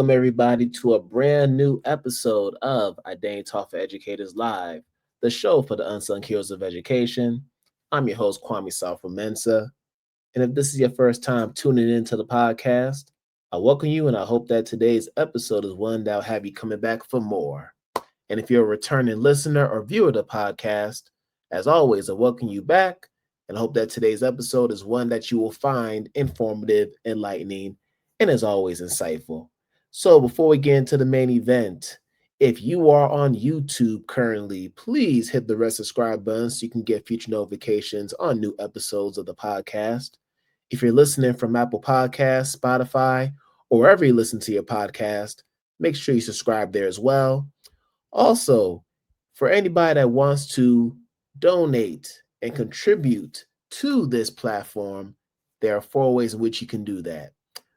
Welcome everybody to a brand new episode of IDTALK4ED Live, the show for the unsung heroes of education. I'm your host, Kwame Sarfo-Mensah. And if this is your first time tuning into the podcast, I welcome you and I hope that today's episode is one that'll have you coming back for more. And if you're a returning listener or viewer of the podcast, as always, I welcome you back and hope that today's episode is one that you will find informative, enlightening, and as always, insightful. So before we get into the main event, if you are on YouTube currently, please hit the red subscribe button so you can get future notifications on new episodes of the podcast. If you're listening from Apple Podcasts, Spotify, or wherever you listen to your podcast, make sure you subscribe there as well. Also, for anybody that wants to donate and contribute to this platform, there are four ways in which you can do that.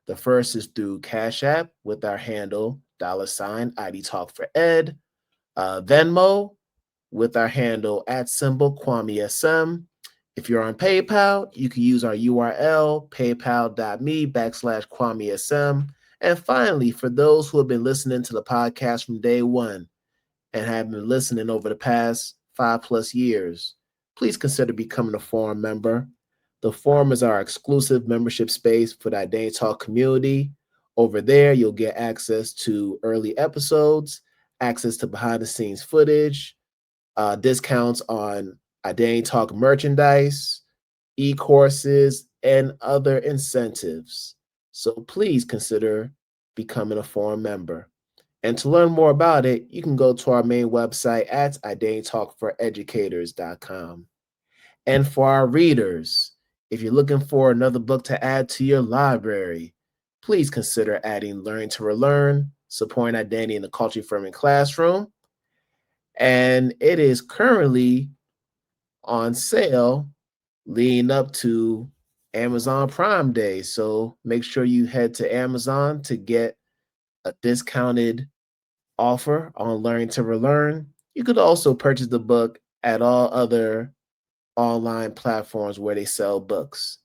The first is through Cash App with our handle $IDTALK4ED, Venmo with our handle @KwameSM. If you're on PayPal, you can use our URL paypal.me/KwameSM. And finally, for those who have been listening to the podcast from day one and have been listening over the past 5+ years, please consider becoming a forum member. The forum is our exclusive membership space for the Identity Talk community. Over there, you'll get access to early episodes, access to behind-the-scenes footage, discounts on Identity Talk merchandise, e-courses, and other incentives. So please consider becoming a forum member. And to learn more about it, you can go to our main website at IDTALK4EDucators.com. And for our readers, if you're looking for another book to add to your library, please consider adding Learn to Relearn, Supporting Identity in the Culture Affirming Classroom. And it is currently on sale leading up to Amazon Prime Day. So make sure you head to Amazon to get a discounted offer on Learn to Relearn. You could also purchase the book at all other online platforms where they sell books.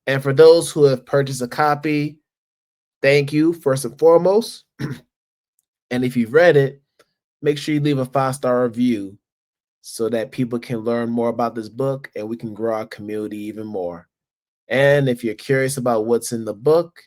And for those who have purchased a copy, thank you first and foremost. And if you've read it, make sure you leave a 5-star review so that people can learn more about this book and we can grow our community even more. And if you're curious about what's in the book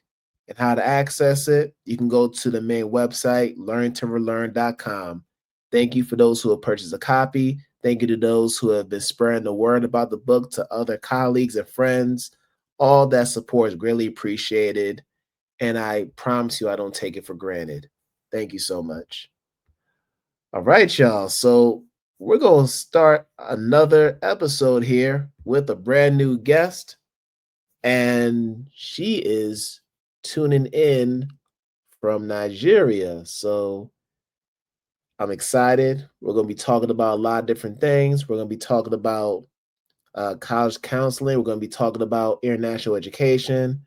and how to access it, you can go to the main website, learntorelearn.com. Thank you for those who have purchased a copy. Thank you to those who have been spreading the word about the book to other colleagues and friends. All that support is greatly appreciated. And I promise you, I don't take it for granted. Thank you so much. All right, y'all. So we're going to start another episode here with a brand new guest. And she is tuning in from Nigeria. So I'm excited. We're going to be talking about a lot of different things. We're going to be talking about college counseling. We're going to be talking about international education.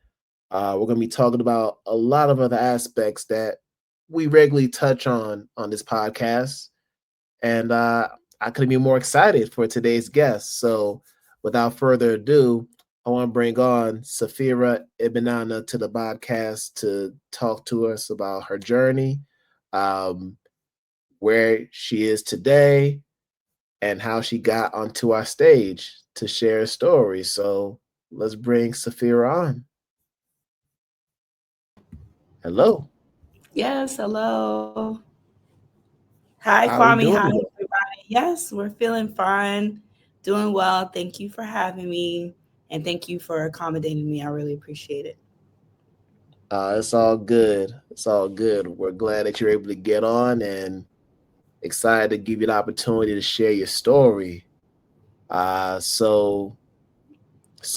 We're going to be talking about a lot of other aspects that we regularly touch on this podcast. And I couldn't be more excited for today's guest. So without further ado, I want to bring on Safirah Ibenana to the podcast to talk to us about her journey, where she is today, and how she got onto our stage to share a story. So let's bring Safirah on. Hello. Yes, hello. Hi, How are we Kwame. doing Hi, today? everybody. Yes, we're feeling fine, doing well. Thank you for having me, and thank you for accommodating me. I really appreciate it. It's all good. It's all good. We're glad that you're able to get on and excited to give you the opportunity to share your story. So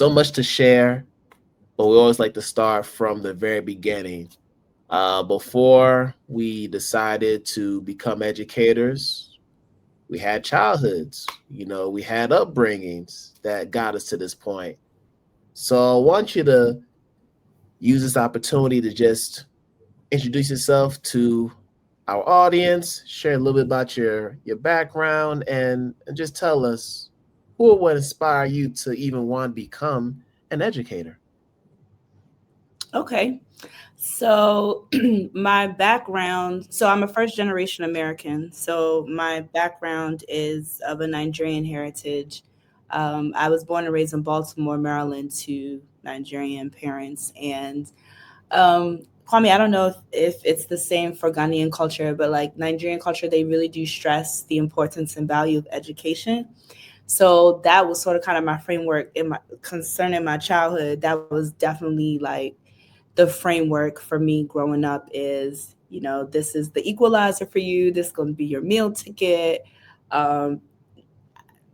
much to share, but we always like to start from the very beginning. Before we decided to become educators, we had childhoods. We had upbringings that got us to this point. So I want you to use this opportunity to just introduce yourself to our audience, share a little bit about your background, and just tell us who would inspire you to even want to become an educator. Okay. So, my background, so I'm a first generation American. So, my background is of a Nigerian heritage. I was born and raised in Baltimore, Maryland, to Nigerian parents. And Kwame, I don't know if it's the same for Ghanaian culture, but like Nigerian culture, they really do stress the importance and value of education. So that was sort of kind of my framework in my concerning my childhood. That was definitely like the framework for me growing up is, this is the equalizer for you. This is going to be your meal ticket. Um,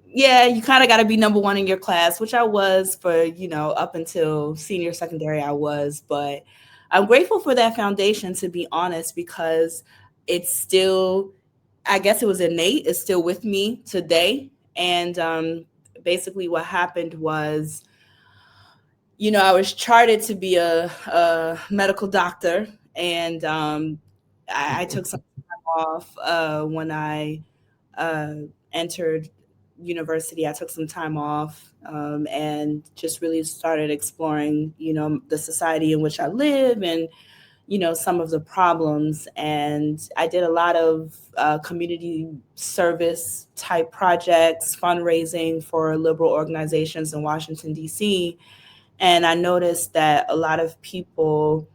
yeah, you kind of got to be number one in your class, which I was for, up until senior secondary, I was. But I'm grateful for that foundation, to be honest, because it's still, I guess it was innate, it's still with me today. And basically, what happened was, I was charted to be a medical doctor, and I took some time off when I uh, entered university. I took some time off and just really started exploring, the society in which I live and, some of the problems. And I did a lot of community service type projects, fundraising for liberal organizations in Washington, D.C. And I noticed that a lot of people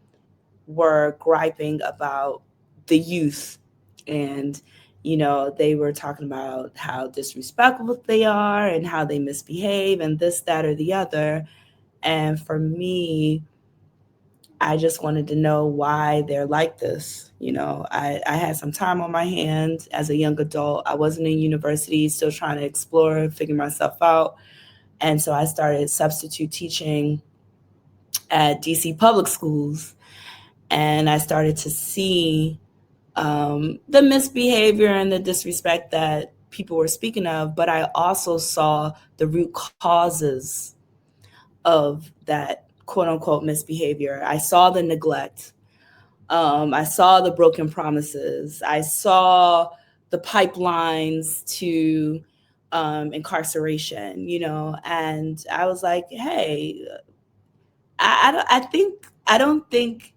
were griping about the youth, and they were talking about how disrespectful they are and how they misbehave and this, that, or the other. And for me, I just wanted to know why they're like this. I had some time on my hands as a young adult. I wasn't in university, still trying to explore, figure myself out. And so I started substitute teaching at DC public schools, and I started to see the misbehavior and the disrespect that people were speaking of, but I also saw the root causes of that quote unquote misbehavior. I saw the neglect. I saw the broken promises. I saw the pipelines to incarceration, and I was like, hey, I don't think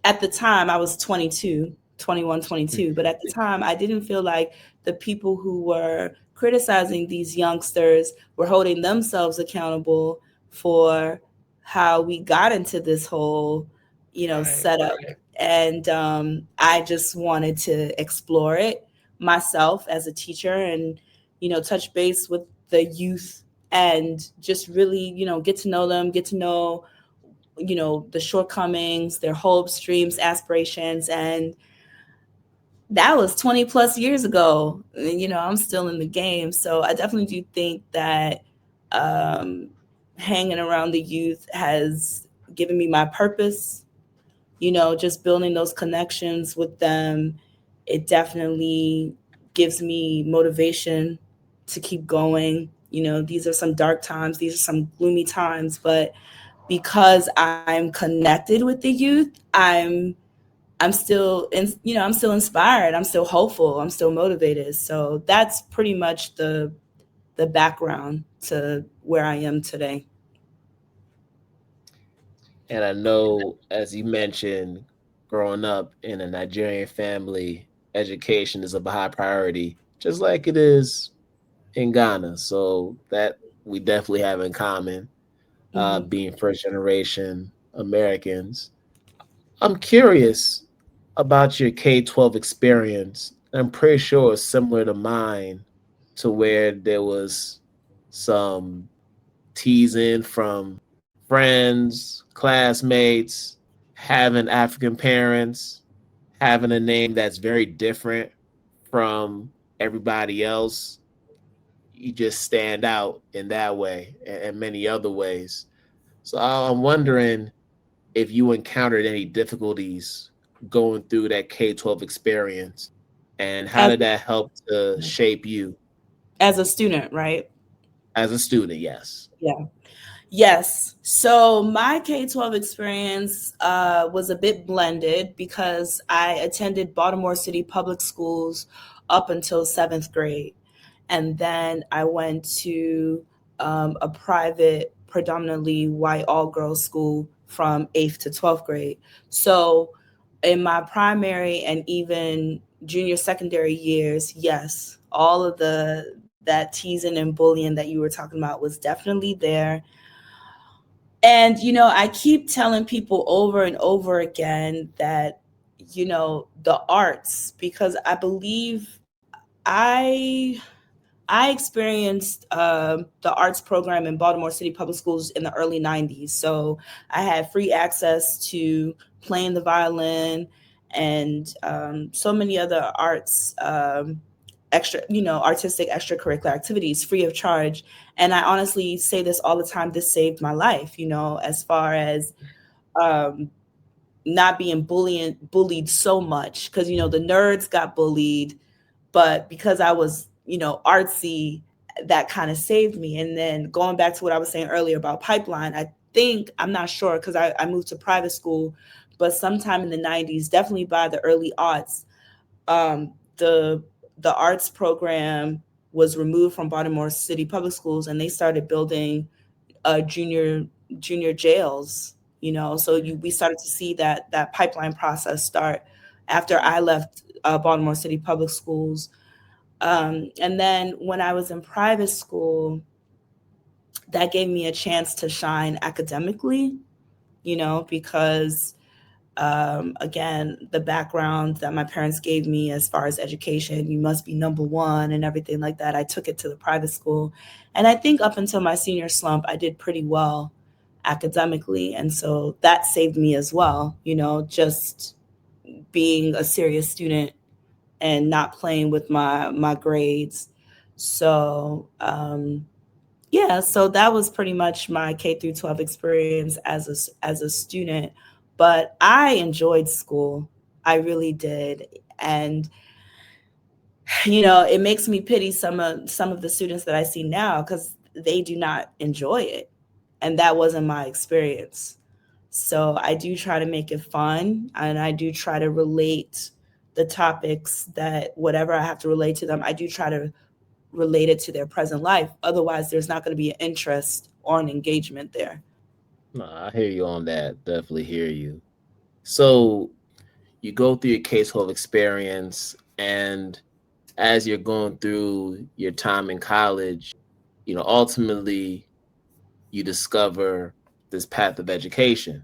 at the time I was 22, 21, 22, but at the time I didn't feel like the people who were criticizing these youngsters were holding themselves accountable for how we got into this whole, Right, setup. And I just wanted to explore it myself as a teacher and, touch base with the youth and just really, get to know them, get to know the shortcomings, their hopes, dreams, aspirations. And that was 20 plus years ago. And, I'm still in the game. So I definitely do think that um, hanging around the youth has given me my purpose, just building those connections with them. It definitely gives me motivation to keep going. These are some dark times, these are some gloomy times, but because I'm connected with the youth, I'm still I'm still inspired, I'm still hopeful, I'm still motivated. So that's pretty much the background to where I am today. and I know, as you mentioned, growing up in a Nigerian family, education is of a high priority, just like it is in Ghana. So that we definitely have in common, Hmm. being first generation Americans. I'm curious about your K-12 experience. I'm pretty sure it's similar to mine, to where there was some teasing from friends, classmates, having African parents, having a name that's very different from everybody else. You just stand out in that way and many other ways. So I'm wondering if you encountered any difficulties going through that K-12 experience, and how as did that help to shape you as a student, right? as a student? Yes. Yeah. Yes. So my K-12 experience was a bit blended because I attended Baltimore City Public Schools up until seventh grade. And then I went to a private, predominantly white all girls school from 8th to 12th grade. So in my primary and even junior secondary years, yes, all of that teasing and bullying that you were talking about was definitely there. And I keep telling people over and over again that the arts, because I believe I I experienced the arts program in Baltimore City Public Schools in the early 90s. So I had free access to playing the violin and so many other arts, artistic extracurricular activities free of charge. And I honestly say this all the time, this saved my life, as far as um, not being bullied so much. Because, the nerds got bullied, but because I was, artsy, that kind of saved me. And then going back to what I was saying earlier about pipeline, I'm not sure because I moved to private school, but sometime in the 90s, definitely by the early aughts, um, the the arts program was removed from Baltimore City Public Schools, and they started building junior jails. So we started to see that pipeline process start after I left Baltimore City Public Schools. And then when I was in private school, that gave me a chance to shine academically, because again, the background that my parents gave me as far as education, you must be number one and everything like that. I took it to the private school. And I think up until my senior slump, I did pretty well academically. And so that saved me as well, just being a serious student and not playing with my grades. So yeah, so that was pretty much my K through 12 experience as a student. But I enjoyed school. I really did. And it makes me pity some of the students that I see now because they do not enjoy it. And that wasn't my experience. So I do try to make it fun, and I do try to relate the topics, that whatever I have to relate to them, I do try to relate it to their present life. Otherwise, there's not going to be an interest or an engagement there. No, I hear you on that. Definitely hear you. So you go through your K-12 experience, and as you're going through your time in college, ultimately you discover this path of education.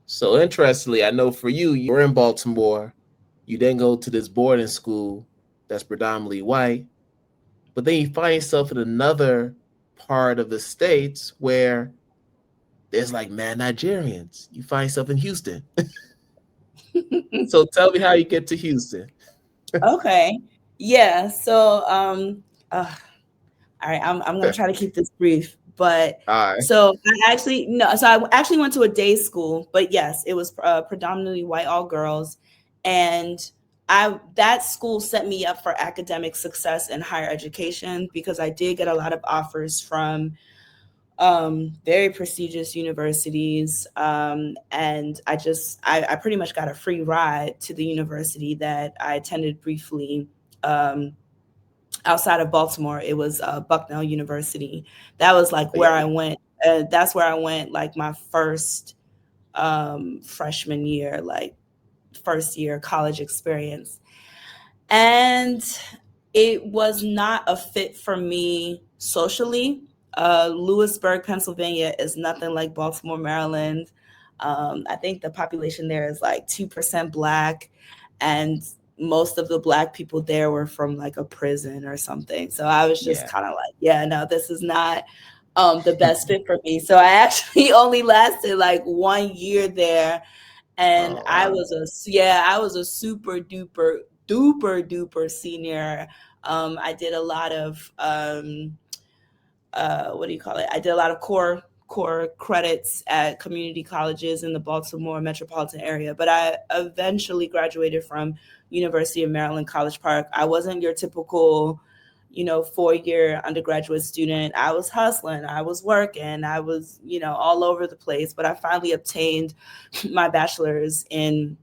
So interestingly, I know for you, you were in Baltimore, you then go to this boarding school that's predominantly white, but then you find yourself in another part of the states where there's like mad Nigerians. You find yourself in Houston. So tell me how you get to Houston. Okay. Yeah. So, all right, I'm gonna try to keep this brief, but All right. so I actually no, so I actually went to a day school, but yes, it was predominantly white, all girls, and I that school set me up for academic success in higher education because I did get a lot of offers from very prestigious universities, and I pretty much got a free ride to the university that I attended briefly. Um, Outside of Baltimore, it was Bucknell University. That was like Yeah. where I went. That's where I went, like my first freshman year, like first year college experience. And it was not a fit for me socially. Lewisburg, Pennsylvania is nothing like Baltimore, Maryland. I think the population there is like 2% Black, and most of the Black people there were from like a prison or something. So I was just Yeah. kind of like, yeah, no, this is not the best fit for me. So I actually only lasted like 1 year there, and Oh wow. I was a super duper senior. I did a lot of what do you call it? I did a lot of core credits at community colleges in the Baltimore metropolitan area, but I eventually graduated from University of Maryland College Park. I wasn't your typical 4-year undergraduate student. I was hustling, I was working, I was all over the place, but I finally obtained my bachelor's in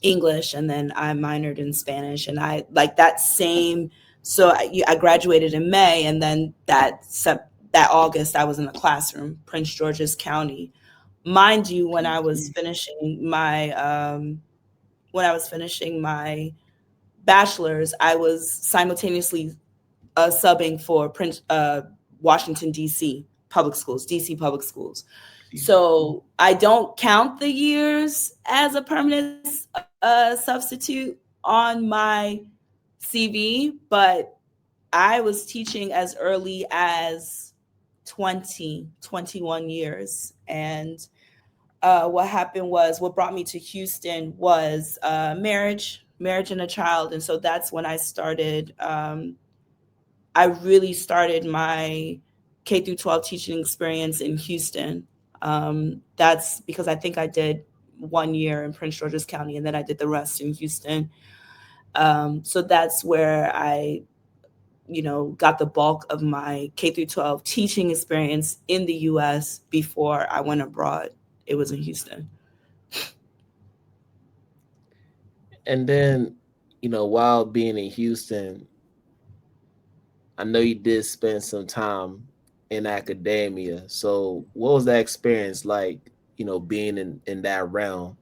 English, and then I minored in Spanish. And I like that same. So I graduated in May, and then that August I was in the classroom, Prince George's County. Mind you, PhD. when I was finishing my bachelor's, I was simultaneously subbing for Washington D.C. public schools, D.C. public schools. So I don't count the years as a permanent substitute on my CV, but I was teaching as early as 21 years. And what happened was, what brought me to Houston was marriage and a child. And so that's when I really started my K through 12 teaching experience in Houston. That's because I think I did 1 year in Prince George's County, and then I did the rest in Houston. So that's where I, got the bulk of my K through 12 teaching experience in the US before I went abroad. It was in Houston. And then, while being in Houston, I know you did spend some time in academia. So what was that experience like, being in that realm?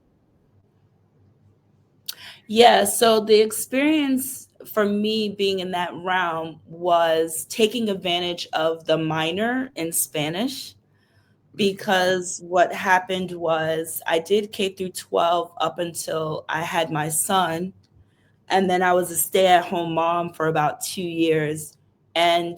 Yeah, so the experience for me being in that realm was taking advantage of the minor in Spanish, Okay. because what happened was I did K through 12 up until I had my son, and then I was a stay-at-home mom for about 2 years. And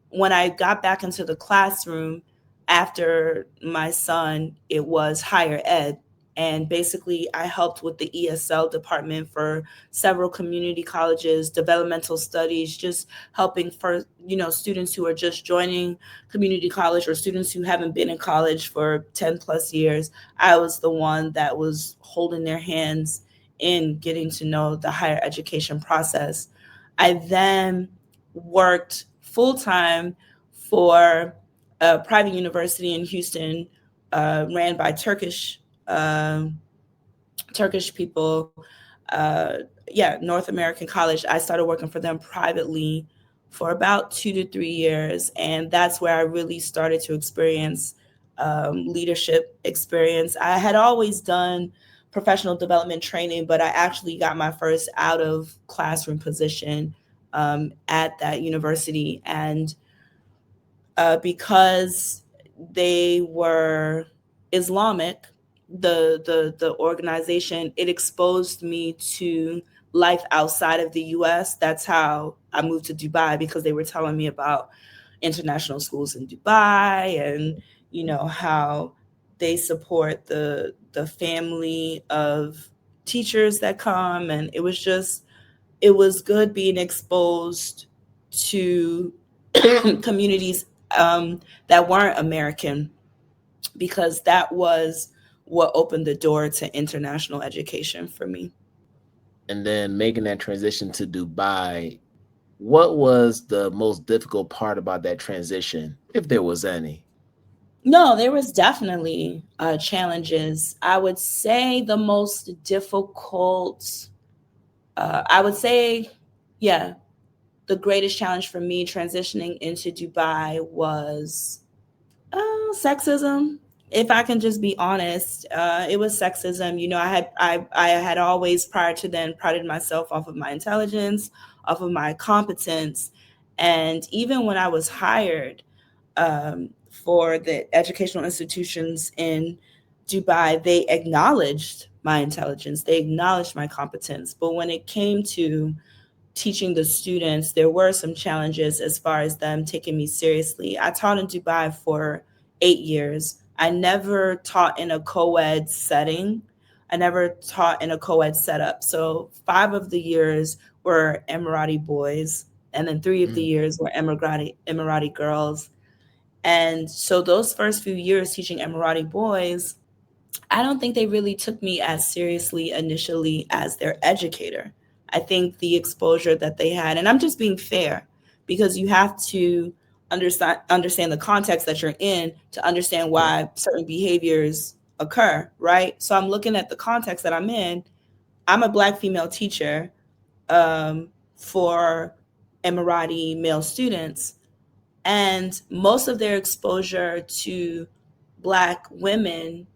when I got back into the classroom after my son, it was higher ed. And basically, I helped with the ESL department for several community colleges, developmental studies, just helping for, students who are just joining community college or students who haven't been in college for 10 plus years. I was the one that was holding their hands in getting to know the higher education process. I then worked full time for a private university in Houston, ran by uh, Turkish people. Yeah, North American College. I started working for them privately for about 2 to 3 years, and that's where I really started to experience leadership experience. I had always done professional development training, but I actually got my first out of classroom position at that university. And because they were Islamic, the organization, it exposed me to life outside of the U.S. That's how I moved to Dubai, because they were telling me about international schools in Dubai, and how they support the family of teachers that come. And it was good being exposed to communities that weren't American, because that was what opened the door to international education for me. And then making that transition to Dubai, what was the most difficult part about that transition, if there was any? No, there was definitely challenges. I would say the most difficult, I would say, yeah, the greatest challenge for me transitioning into Dubai was sexism. If I can just be honest, it was sexism. I had always, prior to then, prided myself off of my intelligence, off of my competence, and even when I was hired for the educational institutions in Dubai, they acknowledged my intelligence, they acknowledged my competence. But when it came to teaching the students, there were some challenges as far as them taking me seriously. I taught in Dubai for 8 years. I never taught in a co ed setting. I never taught in a co ed setup. So 5 of the years were Emirati boys, and then 3 of the years were Emirati girls. And so those first few years teaching Emirati boys, I don't think they really took me as seriously initially as their educator. I think the exposure that they had, and I'm just being fair, because you have to understand the context that you're in to understand Yeah. why certain behaviors occur, right? So I'm looking at the context that I'm in. I'm a black female teacher for Emirati male students, and most of their exposure to Black women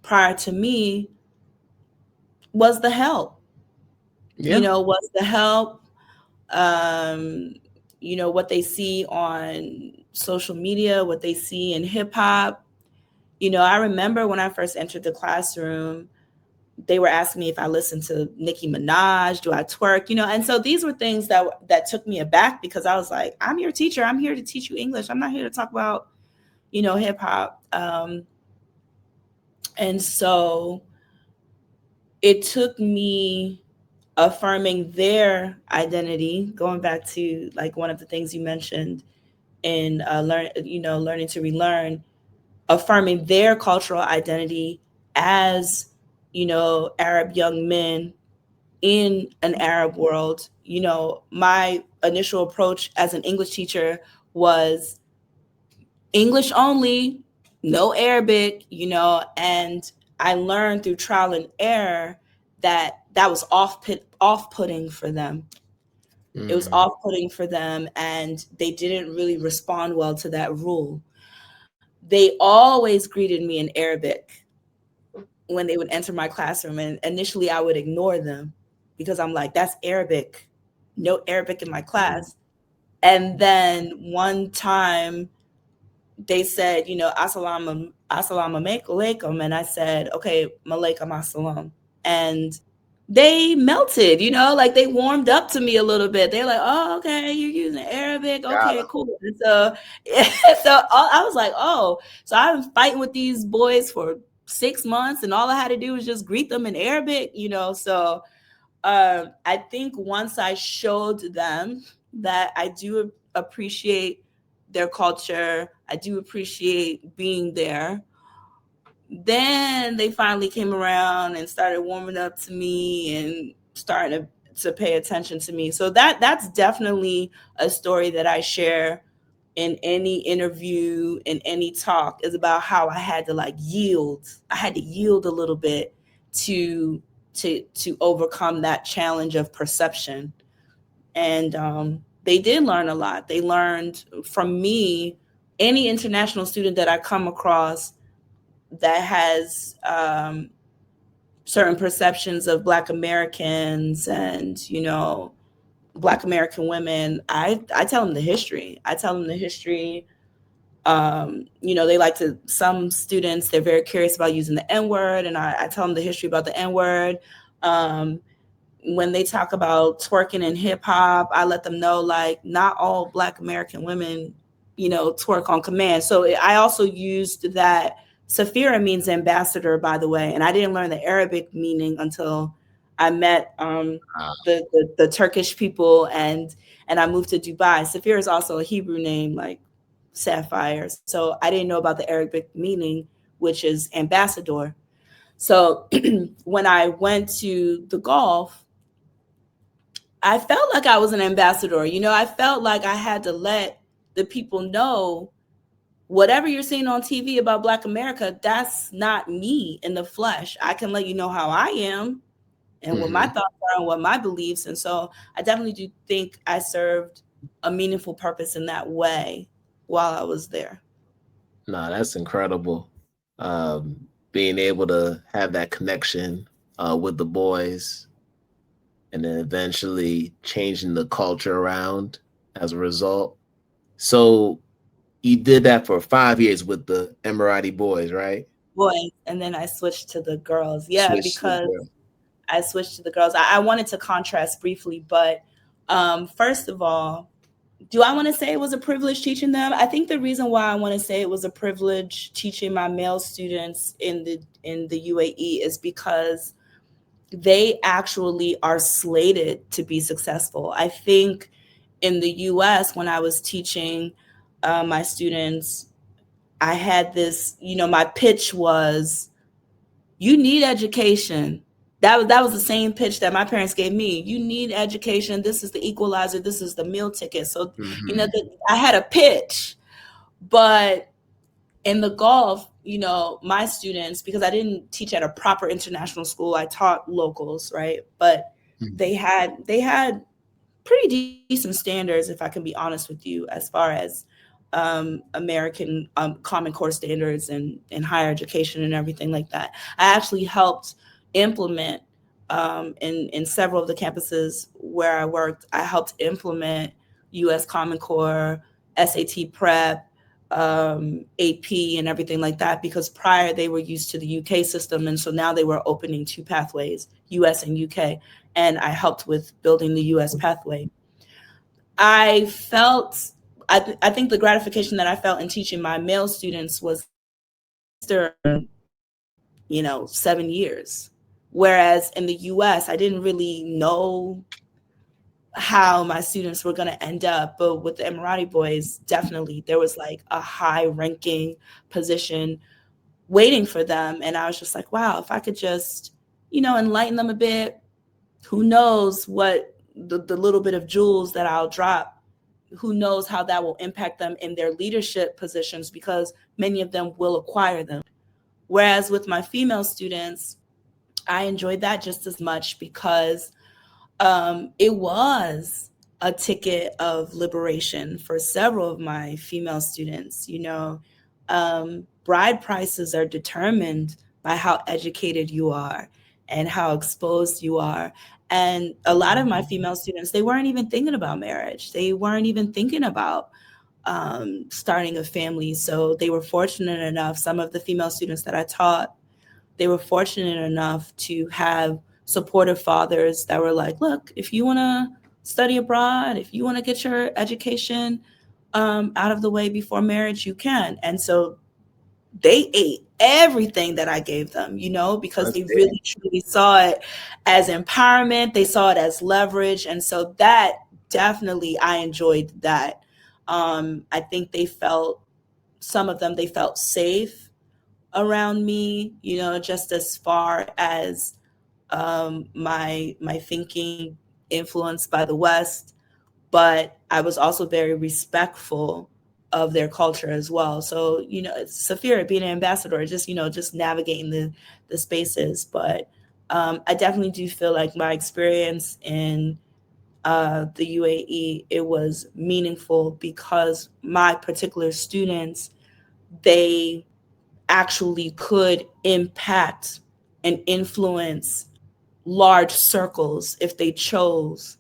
prior to me was the help, Yeah. was the help. Um, what they see on social media, what they see in hip hop. I remember when I first entered the classroom, they were asking me if I listened to Nicki Minaj, do I twerk, and so these were things that took me aback because I was like, I'm your teacher. I'm here to teach you English. I'm not here to talk about, hip hop. And so it took me affirming their identity, going back to like one of the things you mentioned in learning to relearn, affirming their cultural identity as, Arab young men in an Arab world. My initial approach as an English teacher was English only, no Arabic, and I learned through trial and error that was off-putting for them. It was Mm. off-putting for them, and they didn't really respond well to that rule. They always greeted me in Arabic when they would enter my classroom, and initially I would ignore them because I'm like, that's Arabic, no Arabic in my class. And then one time they said, assalamu alaikum, and I said, okay, malaikum assalam. And they melted, like they warmed up to me a little bit. They're like, oh, okay, you're using Arabic. Got Okay, cool. And so, I was like, oh, so I've been fighting with these boys for 6 months, and all I had to do was just greet them in Arabic, So I think once I showed them that I do appreciate their culture, I do appreciate being there, then they finally came around and started warming up to me and starting to pay attention to me. So that's definitely a story that I share in any interview, in any talk, is about how I had to like yield. I had to yield a little bit to to overcome that challenge of perception. And they did learn a lot. They learned from me. Any international student that I come across that has certain perceptions of Black Americans and Black American women, I tell them the history. I tell them the history. They like to, some students, they're very curious about using the N word, and I tell them the history about the N word. Um, when they talk about twerking in hip hop, I let them know like not all Black American women, twerk on command. So I also used that. Safirah means ambassador, by the way, and I didn't learn the Arabic meaning until I met the Turkish people, and I moved to Dubai. Safirah is also a Hebrew name, like sapphire. So I didn't know about the Arabic meaning, which is ambassador. So when I went to the Gulf, I felt like I was an ambassador. I felt like I had to let the people know whatever you're seeing on TV about Black America, that's not me in the flesh. I can let you know how I am and what my Mm-hmm. thoughts are and what my beliefs. And so I definitely do think I served a meaningful purpose in that way while I was there. No, that's incredible. Um, Being able to have that connection with the boys and then eventually changing the culture around as a result. So you did that for 5 years with the Emirati boys, right? Boys. And then I switched to the girls. Yeah, Switched to the because girl. I switched to the girls. I wanted to contrast briefly, but first of all, do I want to say it was a privilege teaching them? I think the reason why I want to say it was a privilege teaching my male students in the UAE is because they actually are slated to be successful. I think in the US, when I was teaching my students, I had this, my pitch was, you need education. That was the same pitch that my parents gave me. You need education. This is the equalizer. This is the meal ticket. So, Mm-hmm. I had a pitch, but in the Gulf, my students, because I didn't teach at a proper international school, I taught locals, right? But they had pretty decent standards, if I can be honest with you, as far as American Common Core standards and higher education and everything like that. I actually helped implement in several of the campuses where I worked. I helped implement U.S. Common Core, SAT prep, AP, and everything like that, because prior they were used to the UK system, and so now they were opening two pathways, US and UK, and I helped with building the US pathway. I felt, I think the gratification that I felt in teaching my male students was after, 7 years. Whereas in the US, I didn't really know how my students were going to end up. But with the Emirati boys, definitely there was like a high ranking position waiting for them. And I was just like, wow, if I could just, enlighten them a bit, who knows what the little bit of jewels that I'll drop, who knows how that will impact them in their leadership positions, because many of them will acquire them. Whereas with my female students, I enjoyed that just as much because it was a ticket of liberation for several of my female students. Bride prices are determined by how educated you are and how exposed you are. And a lot of my female students, they weren't even thinking about marriage. They weren't even thinking about starting a family. So they were fortunate enough, some of the female students that I taught, they were fortunate enough to have supportive fathers that were like, look, if you want to study abroad, if you want to get your education out of the way before marriage, you can. And so they ate everything that I gave them, because That's they big. really truly saw it as empowerment. They saw it as leverage. And so that definitely, I enjoyed that. I think some of them, they felt safe around me, just as far as my thinking influenced by the West, but I was also very respectful of their culture as well. So, Safira being an ambassador, just navigating the spaces. But I definitely do feel like my experience in the UAE, it was meaningful because my particular students, they actually could impact and influence large circles if they chose.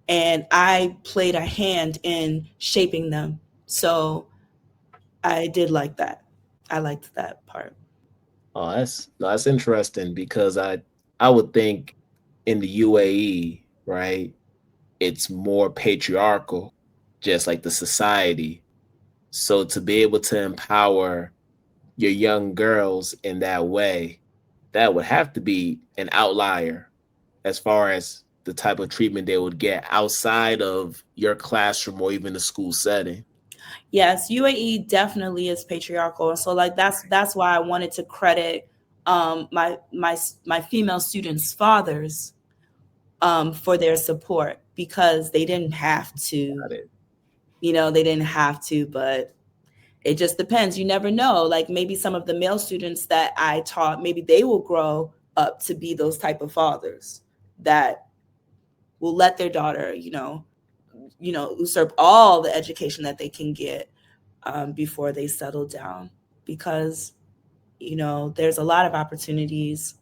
And I played a hand in shaping them. So I did like that. I liked that part. Oh, that's interesting because I would think in the UAE, right, it's more patriarchal, just like the society. So to be able to empower your young girls in that way, that would have to be an outlier as far as the type of treatment they would get outside of your classroom or even the school setting. Yes, UAE definitely is patriarchal. So like that's why I wanted to credit my female students' fathers for their support, because they didn't have to, Got it. they didn't have to, but it just depends. You never know. Like maybe some of the male students that I taught, maybe they will grow up to be those type of fathers that will let their daughter, usurp all the education that they can get before they settle down. Because, there's a lot of opportunities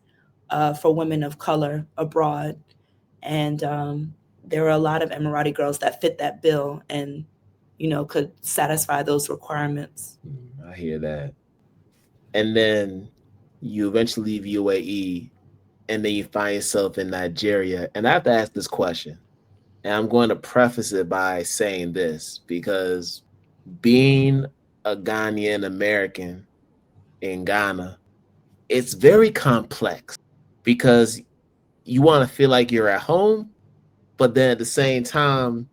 for women of color abroad. And there are a lot of Emirati girls that fit that bill and, could satisfy those requirements. I hear that. And then you eventually leave UAE and then you find yourself in Nigeria. And I have to ask this question. And I'm going to preface it by saying this because being a Ghanaian American in Ghana, it's very complex because you want to feel like you're at home, but then at the same time,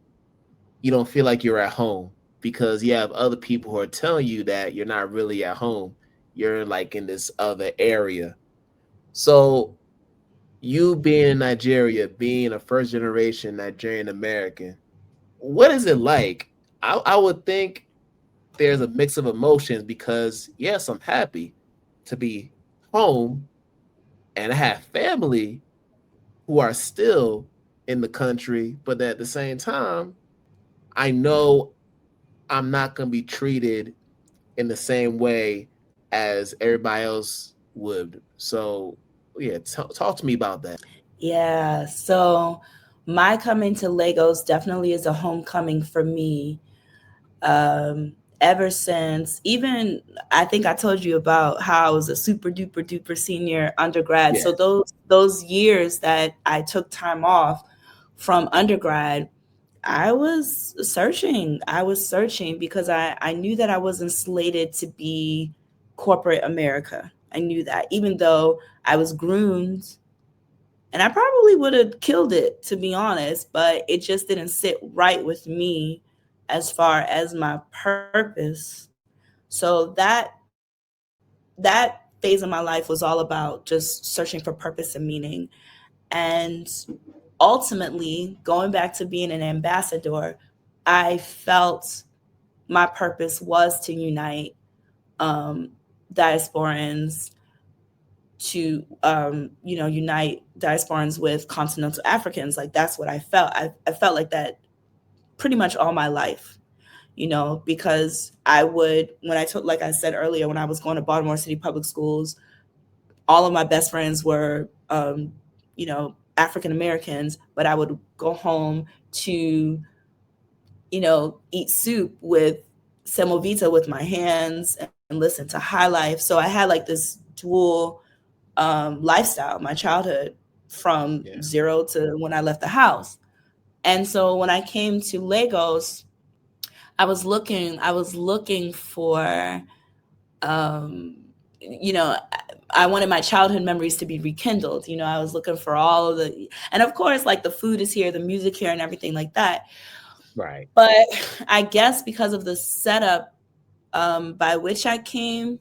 you don't feel like you're at home because you have other people who are telling you that you're not really at home. You're like in this other area. So, you being in Nigeria, being a first generation Nigerian American, what is it like? I would think there's a mix of emotions because, yes, I'm happy to be home and I have family who are still in the country, but at the same time, I know I'm not going to be treated in the same way as everybody else would. So, yeah, talk to me about that. Yeah. So my coming to Lagos definitely is a homecoming for me. Ever since, even I think I told you about how I was a super duper duper senior undergrad. Yeah, So those years that I took time off from undergrad, I was searching. I was searching because I knew that I wasn't slated to be corporate America. I knew that, even though I was groomed, and I probably would have killed it, to be honest, but it just didn't sit right with me as far as my purpose. So that phase of my life was all about just searching for purpose and meaning. And ultimately, going back to being an ambassador, I felt my purpose was to unite um, diasporans, to unite diasporans with continental Africans. Like, that's what I felt. I felt like that pretty much all my life, because I would, when I took, like I said earlier, when I was going to Baltimore City Public Schools, all of my best friends were African Americans, but I would go home to eat soup with semovita with my hands and listen to High Life. So I had like this dual lifestyle, my childhood, from yeah, zero to when I left the house. And so when I came to Lagos, I was looking for, um, you know, I wanted my childhood memories to be rekindled. I was looking for all of and of course, like, the food is here, the music here, and everything like that. right. But I guess because of the setup by which I came,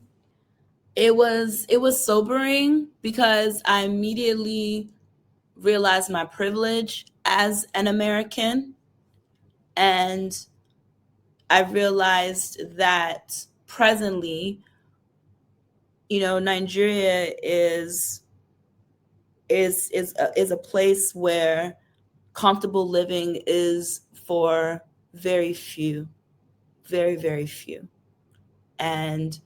it was sobering, because I immediately realized my privilege as an American, and I realized that presently, Nigeria is a place where comfortable living is for very few, very very few, and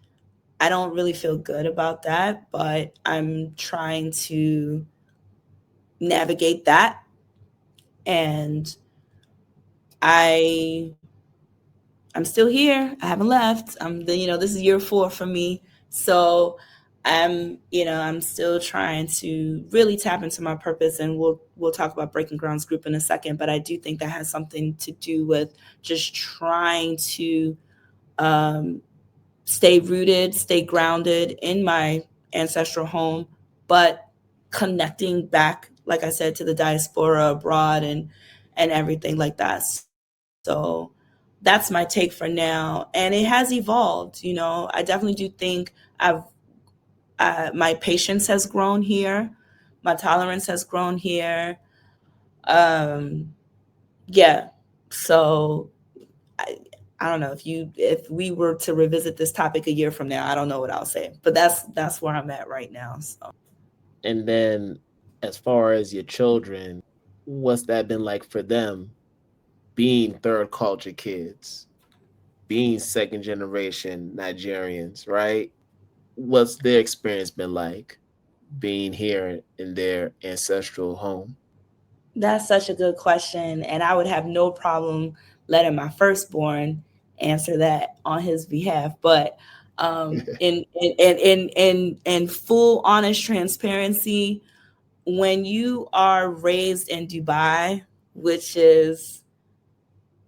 I don't really feel good about that, but I'm trying to navigate that. And I I'm still here. I haven't left. This is year 4 for me. So I'm still trying to really tap into my purpose, and we'll talk about Breaking Grounds group in a second, but I do think that has something to do with just trying to um stay rooted, stay grounded in my ancestral home, but connecting back, like I said, to the diaspora abroad, and everything like that. So that's my take for now, and it has evolved. I definitely do think my patience has grown here, my tolerance has grown here. Um, yeah. So I, I don't know, if we were to revisit this topic a year from now, I don't know what I'll say, but that's where I'm at right now. So And then, as far as your children, what's that been like for them being third culture kids, being second generation Nigerians, right? What's their experience been like being here in their ancestral home? that's such a good question, and I would have no problem letting my firstborn answer that on his behalf. But in full honest transparency, when you are raised in Dubai, which is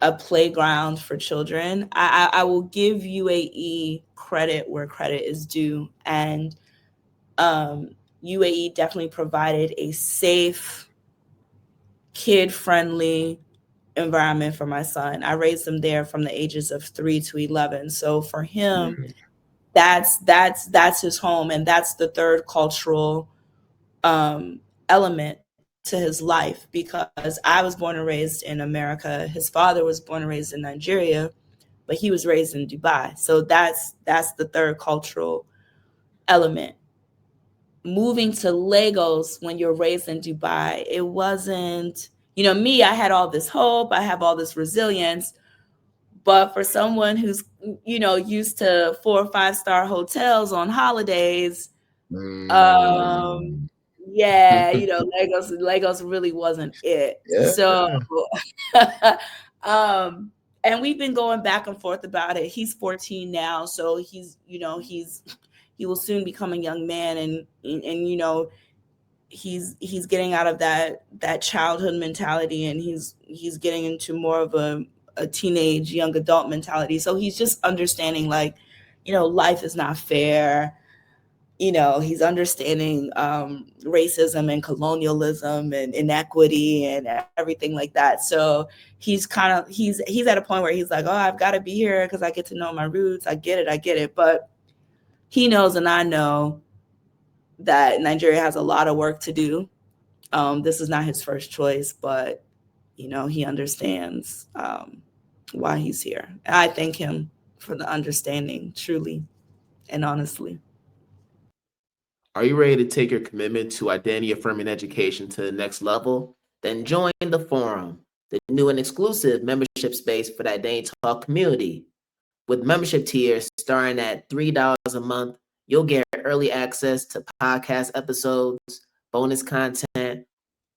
a playground for children, I will give UAE credit where credit is due, and um, UAE definitely provided a safe, kid friendly environment for my son. I raised him there from the ages of 3 to 11. So for him, Mhm. that's his home, and that's the third cultural element to his life, because I was born and raised in America. His father was born and raised in Nigeria, but he was raised in Dubai. So that's the third cultural element. Moving to Lagos when you're raised in Dubai, me, I had all this hope, I have all this resilience, But for someone who's, used to 4 or 5 star hotels on holidays, um, Mm. yeah, Legos really wasn't it. So, Yeah. um, and we've been going back and forth about it. He's 14 now, so he will soon become a young man, and he's getting out of that childhood mentality, and he's getting into more of a teenage young adult mentality. So he's just understanding, like, life is not fair. He's understanding racism and colonialism and inequity and everything like that. So he's at a point where he's like, oh, I've got to be here because I get to know my roots. I get it, but he knows, and I know, that Nigeria has a lot of work to do. This is not his first choice, but he understands why he's here. And I thank him for the understanding, truly and honestly. Are you ready to take your commitment to identity affirming education to the next level? Then join the forum, the new and exclusive membership space for the Identity Talk community. With membership tiers starting at $3 a month, you'll get early access to podcast episodes, bonus content,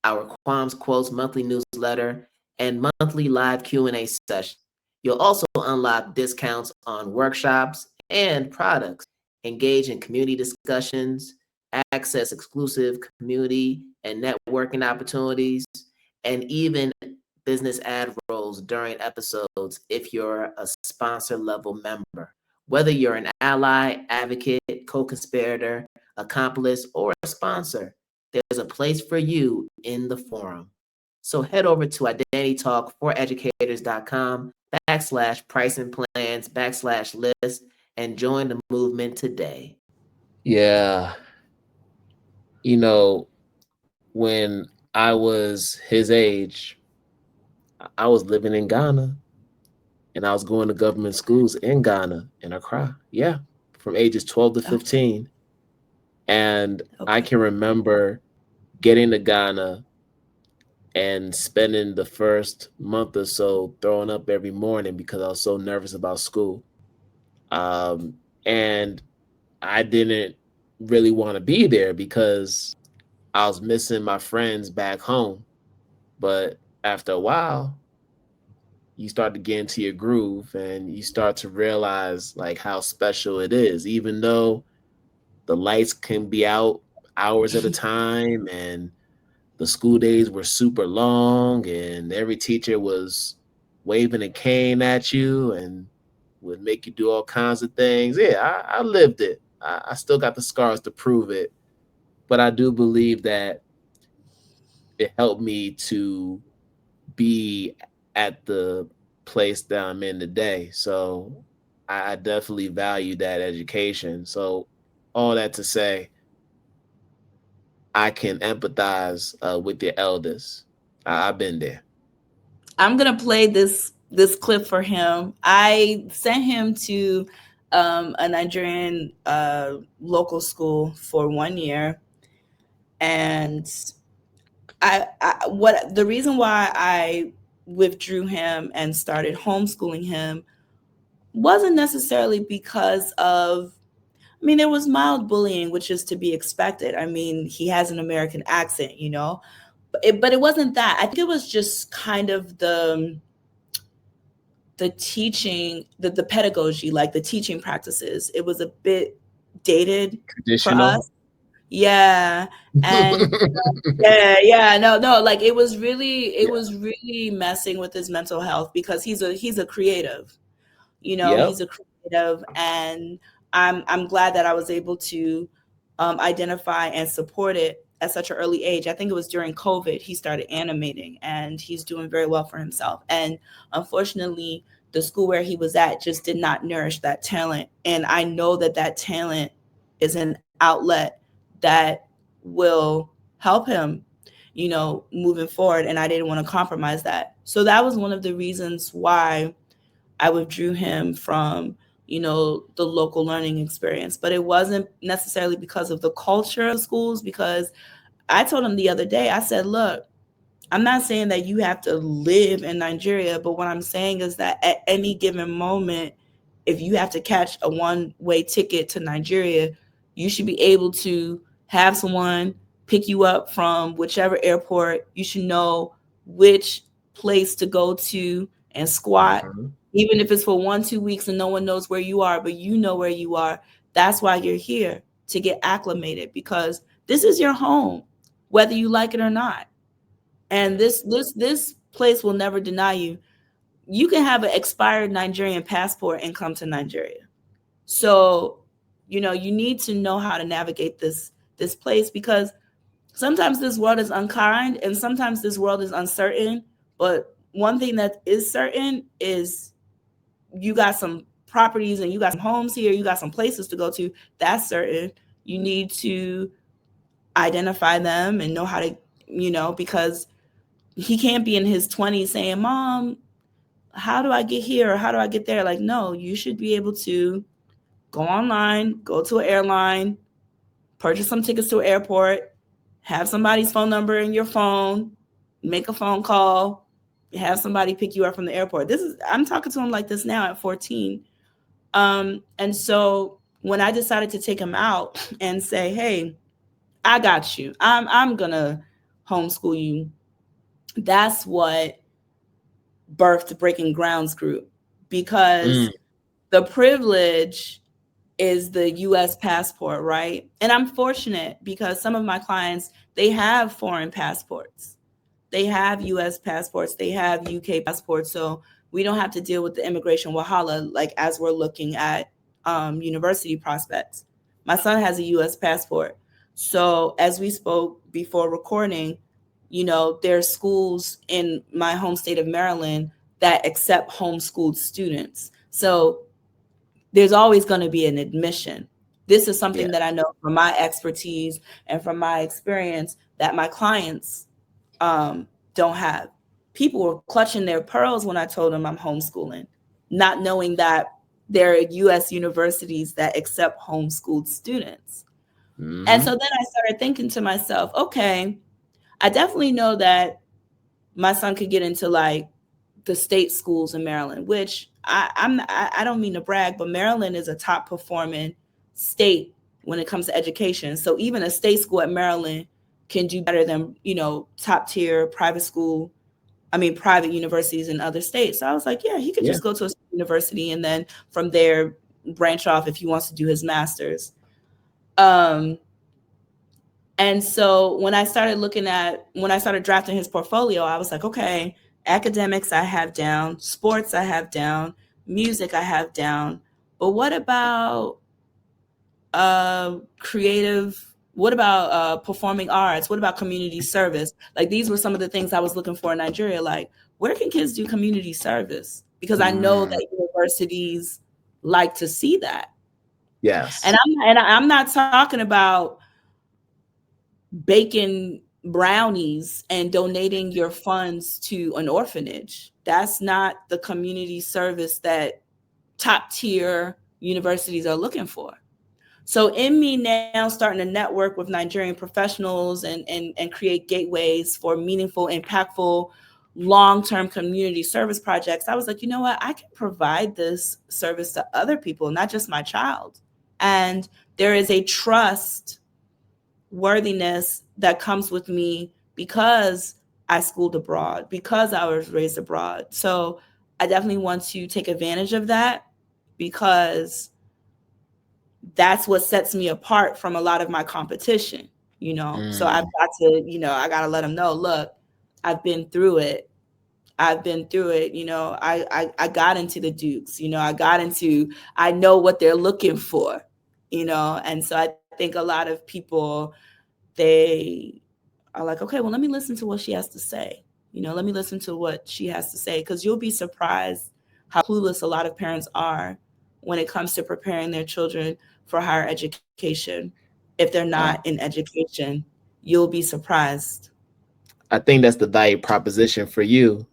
our Qualms Quotes monthly newsletter, and monthly live Q&A sessions. You'll also unlock discounts on workshops and products, engage in community discussions, access exclusive community and networking opportunities, and even business ad roles during episodes if you're a sponsor level member. Whether you're an ally, advocate, co conspirator, accomplice, or a sponsor, there's a place for you in the forum. So head over to identitytalk4educators.com /pricing plans /list and join the movement today. Yeah. You know, when I was his age, I was living in Ghana and I was going to government schools in Ghana in Accra. Yeah. From ages 12 to Okay. 15. And I Okay. can remember getting to Ghana and spending the first month or so throwing up every morning because I was so nervous about school. Um, and I didn't really want to be there because I was missing my friends back home. But after a while, you start to get into your groove and you start to realize like how special it is, even though the lights can be out hours at a time and the school days were super long and every teacher was waving a cane at you and would make you do all kinds of things. Yeah, I lived it. I still got the scars to prove it. But I do believe that it helped me to be at the place that I'm in today. So I definitely value that education. So all that to say, I can empathize with your elders. I've been there. I'm gonna play this clip for him. I sent him to a Nigerian local school for 1 year, and I what the reason why I withdrew him and started homeschooling him wasn't necessarily because of, I mean, there was mild bullying, which is to be expected. I mean, he has an American accent, but it wasn't that. I think it was just kind of the teaching, the pedagogy, like the teaching practices. It was a bit dated for Traditional. us. Yeah. And yeah, no, like it Yeah. was really messing with his mental health because he's a creative. Yep. He's a creative, and I'm glad that I was able to identify and support it at such an early age. I think it was during COVID he started animating, and he's doing very well for himself. And unfortunately, the school where he was at just did not nourish that talent, and I know that that talent is an outlet that will help him, moving forward, and I didn't want to compromise that. So that was one of the reasons why I withdrew him from, the local learning experience. But it wasn't necessarily because of the culture of schools, because I told him the other day, I said, look, I'm not saying that you have to live in Nigeria, but what I'm saying is that at any given moment, if you have to catch a one-way ticket to Nigeria, you should be able to have someone pick you up from whichever airport. You should know which place to go to and squat, Mhm. even if it's for 1, 2 weeks and no one knows where you are, but you know where you are. That's why you're here, to get acclimated, because this is your home, whether you like it or not. And this place will never deny you. You can have an expired Nigerian passport and come to Nigeria. So, you need to know how to navigate this place, because sometimes this world is unkind and sometimes this world is uncertain. But one thing that is certain is you got some properties and you got some homes here, you got some places to go to. That's certain. You need to identify them and know how to, because he can't be in his 20s saying, "Mom, how do I get here or how do I get there?" Like, no, you should be able to go online, go to an airline, purchase some tickets to an airport, have somebody's phone number in your phone, make a phone call, have somebody pick you up from the airport. I'm talking to him like this now at 14. And so when I decided to take him out and say, "Hey, I got you. I'm gonna homeschool you," that's what birthed Breaking Grounds Group, because Mm. the privilege is the US passport, right? And I'm fortunate because some of my clients, they have foreign passports. They have US passports, they have UK passports, so we don't have to deal with the immigration wahala like as we're looking at university prospects. My son has a US passport. So as we spoke before recording, there's schools in my home state of Maryland that accept homeschooled students. So there's always going to be an admission. This is Yeah. something that I know from my expertise and from my experience that my clients don't have. People were clutching their pearls when I told them I'm homeschooling, not knowing that there are US universities that accept homeschooled students. And so Hmm. then I started thinking to myself, okay, I definitely know that my son could get into like the state schools in Maryland, which I don't mean to brag, but Maryland is a top performing state when it comes to education. So even a state school at Maryland can do better than, top tier private school, I mean private universities in other states. So I was like, yeah, he could Yeah. just go to a university and then from there branch off if he wants to do his master's. Um, and so when I started drafting his portfolio, I was like, okay, academics I have down, sports I have down, music I have down. But what about creative? What about performing arts? What about community service? Like these were some of the things I was looking for in Nigeria. Like, where can kids do community service? Because I know Mm. that universities like to see that. And Yes. I'm not talking about baking brownies and donating your funds to an orphanage. That's not the community service that top tier universities are looking for. So in me now starting to network with Nigerian professionals and create gateways for meaningful, impactful, long-term community service projects, I was like, you know what? I can provide this service to other people, not just my child. And there is a trust worthiness that comes with me because I schooled abroad, because I was raised abroad. So I definitely want to take advantage of that because that's what sets me apart from a lot of my competition. So I've Mm. got to, I got to let them know, look, I've been through it. I've been through it. I got into the Dukes, I know what they're looking for. And so I think a lot of people, they are like, okay, well, let me listen to what she has to say. Let me listen to what she has to say, because you'll be surprised how clueless a lot of parents are when it comes to preparing their children for higher education. If they're not in education, you'll be surprised. I think that's the value proposition for you.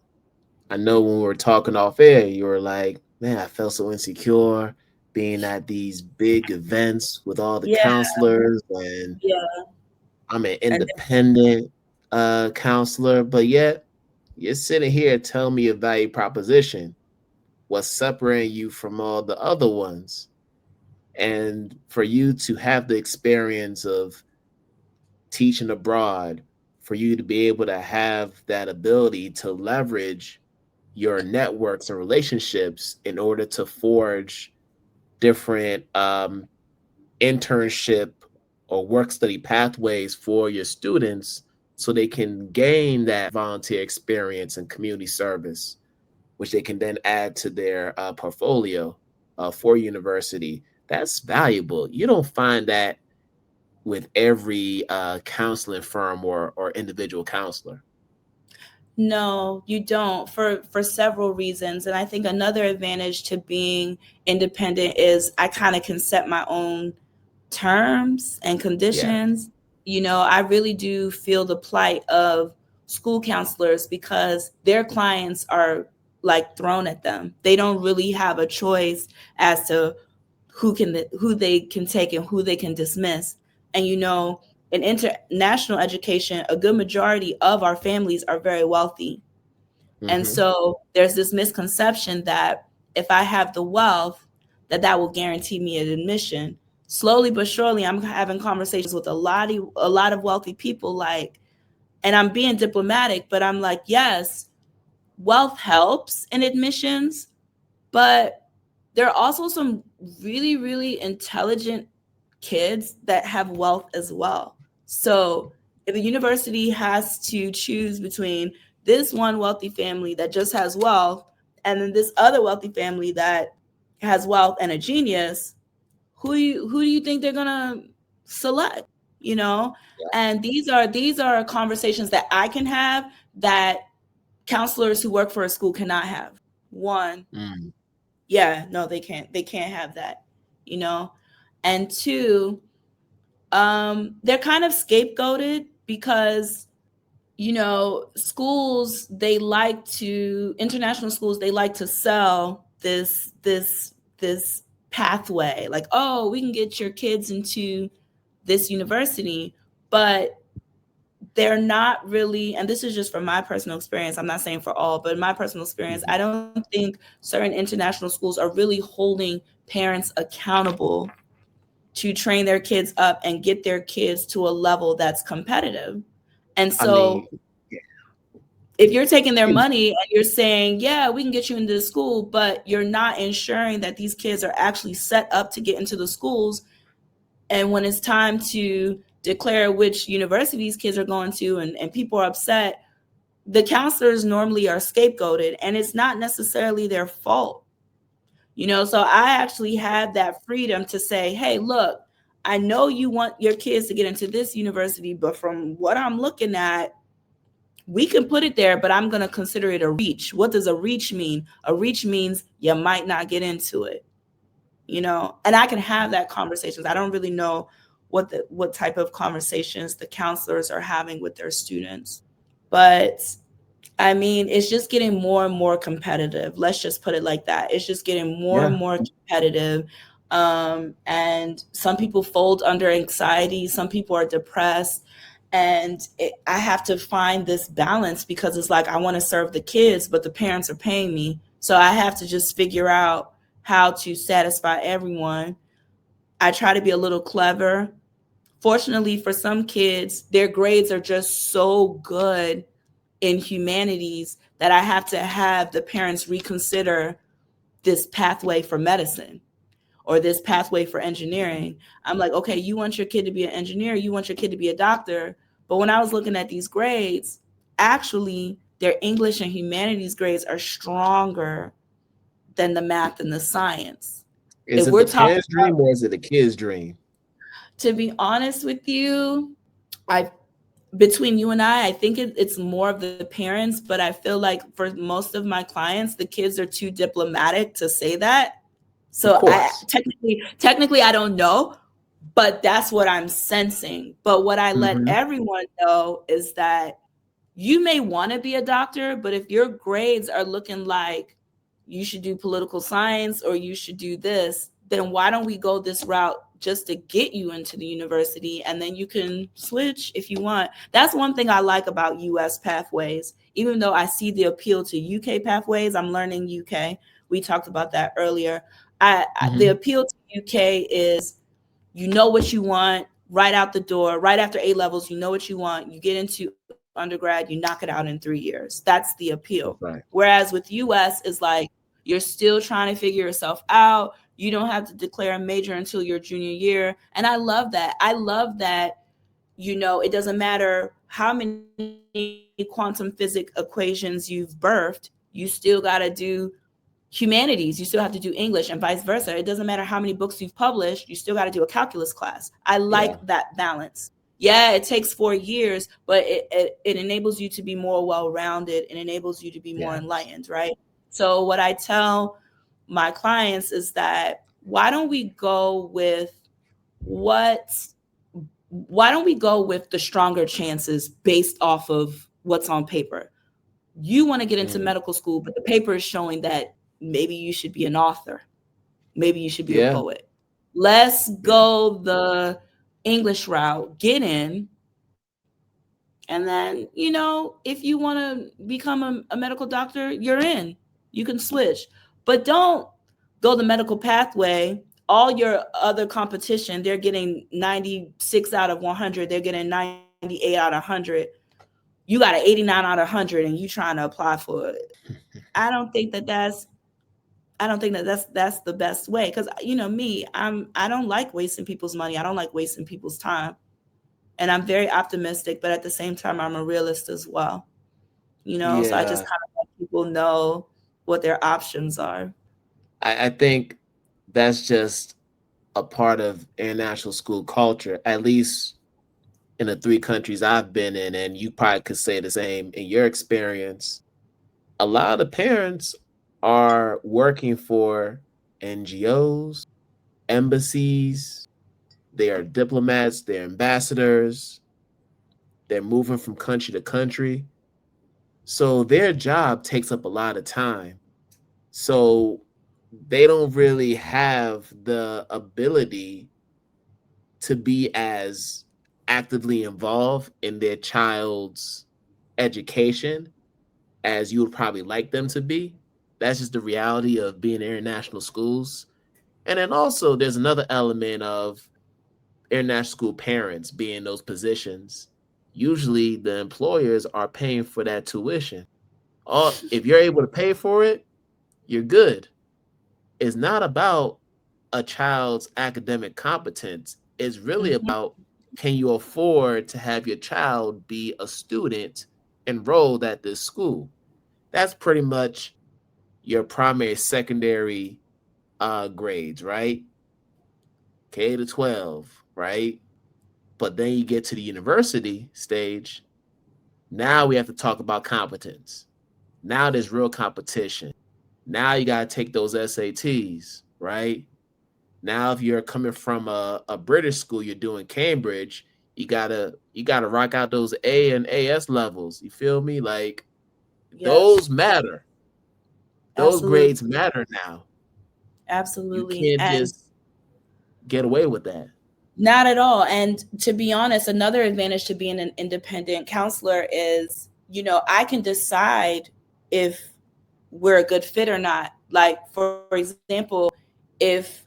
I know when we were talking off air, you were like, man, I felt so insecure being at these big events with all the Yeah, counselors, and yeah. I'm an And independent. counselor, but yet you're sitting here telling me a value proposition. What's separating you from all the other ones? And for you to have the experience of teaching abroad, for you to be able to have that ability to leverage your networks and relationships in order to forge different internship or work study pathways for your students so they can gain that volunteer experience and community service, which they can then add to their portfolio for university. That's valuable. You don't find that with every counseling firm or individual counselor. No, you don't, for several reasons. And I think another advantage to being independent is I kind of can set my own terms and Yeah. conditions. I really do feel the plight of school counselors because their clients are like thrown at them. They don't really have a choice as to who they can take and who they can dismiss. And in international education, a good majority of our families are very wealthy. And Mm-hmm. so there's this misconception that if I have the wealth, that will guarantee me an admission. Slowly but surely, I'm having conversations with a lot of wealthy people, like, and I'm being diplomatic, but I'm like, yes, wealth helps in admissions, but there are also some really, really intelligent kids that have wealth as well. So if a university has to choose between this one wealthy family that just has wealth and then this other wealthy family that has wealth and a genius, who do you think they're gonna select? You know, and these are conversations that I can have that counselors who work for a school cannot have. One, Mm. yeah, no, they can't have that. You know, and two, they're kind of scapegoated because schools, international schools, they like to sell this pathway, like, oh, we can get your kids into this university, but they're not really, and this is just from my personal experience, I'm not saying for all, but in my personal experience, I Mhm. don't think certain international schools are really holding parents accountable to train their kids up and get their kids to a level that's competitive. And I mean, so if you're taking their in- money and you're saying, yeah, we can get you into the school, but you're not ensuring that these kids are actually set up to get into the schools. And when it's time to declare which universities kids are going to, and people are upset, the counselors normally are scapegoated, and it's not necessarily their fault. So I actually had that freedom to say, hey, look, I know you want your kids to get into this university, but from what I'm looking at, we can put it there, but I'm going to consider it a reach. What does a reach mean? A reach means you might not get into it, and I can have that conversations. I don't really know what type of conversations the counselors are having with their students, but I mean, it's just getting more and more competitive. Let's just put it like that. It's just getting more and yeah, more competitive. And some people fold under anxiety, some people are depressed. And I have to find this balance because it's like I want to serve the kids, but the parents are paying me. So I have to just figure out how to satisfy everyone. I try to be a little clever. Fortunately, for some kids, their grades are just so good in humanities that I have to have the parents reconsider this pathway for medicine or this pathway for engineering. I'm like, okay, you want your kid to be an engineer, you want your kid to be a doctor. But when I was looking at these grades, actually, their English and humanities grades are stronger than the math and the science. is If it we're the talking parents' dream or is it the kid's dream? To be honest with you, I between you and I think it's more of the parents, but I feel like for most of my clients, the kids are too diplomatic to say that. Of So I course. technically I don't know, but that's what I'm sensing. But what I let Hmm. everyone know is that you may want to be a doctor, but if your grades are looking like you should do political science or you should do this, then why don't we go this route just to get you into the university, and then you can switch if you want. That's one thing I like about US pathways. Even though I see the appeal to UK pathways, I'm learning UK. We talked about that earlier. The Hmm. appeal to UK is, you know what you want right out the door, right after A levels, you know what you want. You get into undergrad, you knock it out in 3 years. That's the appeal. That's right. Whereas with US is like, you're still trying to figure yourself out. You don't have to declare a major until your junior year. And I love that. I love that, it doesn't matter how many quantum physics equations you've birthed, you still got to do humanities, you still have to do English, and vice versa. It doesn't matter how many books you've published, you still got to do a calculus class. I like Yeah. that balance. Yeah, it takes 4 years, but it enables you to be more well-rounded, and enables you to be more Yes. enlightened, right? So what I tell my clients is that, what why don't we go with the stronger chances based off of what's on paper? You want to get into Mm. medical school, but the paper is showing that maybe you should be an author, maybe you should be a Yeah. poet. Let's Yeah. go the English route, get in, and then, if you want to become a medical doctor, you're in. You can switch. But don't go the medical pathway. All your other competition, they're getting 96 out of 100, they're getting 98 out of 100. You got an 89 out of 100, and you trying to apply for it. I don't think that that's I don't think that that's the best way, cuz me, I don't like wasting people's money. I don't like wasting people's time. And I'm very optimistic, but at the same time I'm a realist as well. So I just Yeah. kind of let people know what their options are. I think that's just a part of international school culture, at least in the three countries I've been in, and you probably could say the same in your experience. A lot of the parents are working for NGOs, embassies, they are diplomats, they're ambassadors, they're moving from country to country. So their job takes up a lot of time. So they don't really have the ability to be as actively involved in their child's education as you would probably like them to be. That's just the reality of being in international schools. And then also, there's another element of international school parents being in those positions. Usually, the employers are paying for that tuition. If you're able to pay for it, you're good. It's not about a child's academic competence. It's really Mhm. about, can you afford to have your child be a student enrolled at this school? That's pretty much your primary, secondary grades, right? K to 12, right? But then you get to the university stage. Now we have to talk about competence. Now there's real competition. Now you got to take those SATs, right? Now, if you're coming from a British school, you're doing Cambridge, you gotta rock out those A and AS levels. You feel me? Like, those Yes, matter. Those absolutely. grades matter now. You Absolutely. can't And just get away with that. not at all. And to be honest, another advantage to being an independent counselor is, I can decide if we're a good fit or not. Like, for example, if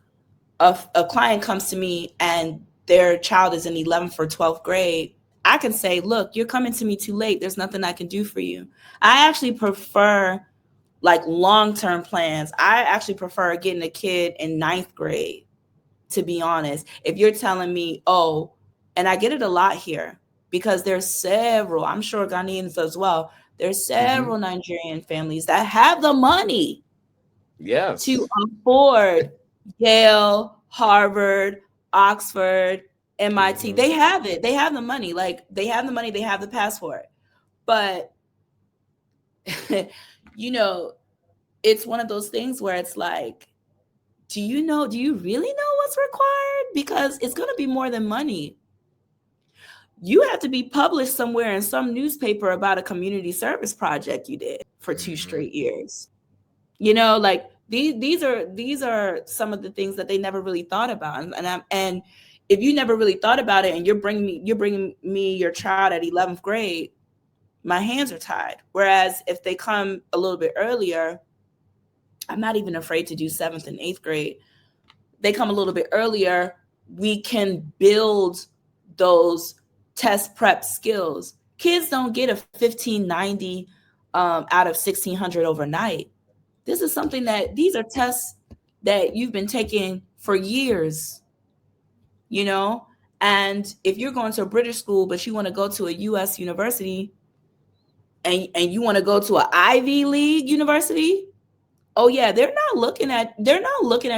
a client comes to me and their child is in 11th or 12th grade, I can say, look, you're coming to me too late. There's nothing I can do for you. I actually prefer, like, long-term plans. I actually prefer getting a kid in ninth grade, to be honest. If you're telling me, oh, and I get it a lot here, because there's several, I'm sure Ghanaians as well, there's Hmm. several Nigerian families that have the money to Yes. afford Yale, Harvard, Oxford, MIT. Hmm. They have it. They have the money. Like, they have the money, they have the passport. But you know, it's one of those things where it's like, do you really know what's required? Because it's going to be more than money. You have to be published somewhere in some newspaper about a community service project you did for two Hmm. straight years. Like, These are some of the things that they never really thought about, and if you never really thought about it, and you're bringing me your child at 11th grade, my hands are tied. Whereas if they come a little bit earlier, I'm not even afraid to do 7th and 8th grade. They come a little bit earlier, we can build those test prep skills. Kids don't get a 1590 out of 1600 overnight. This is something that these are tests that you've been taking for years, you know? And if you're going to a British school, but you want to go to a US university, and you want to go to an Ivy League university, oh yeah, they're not looking at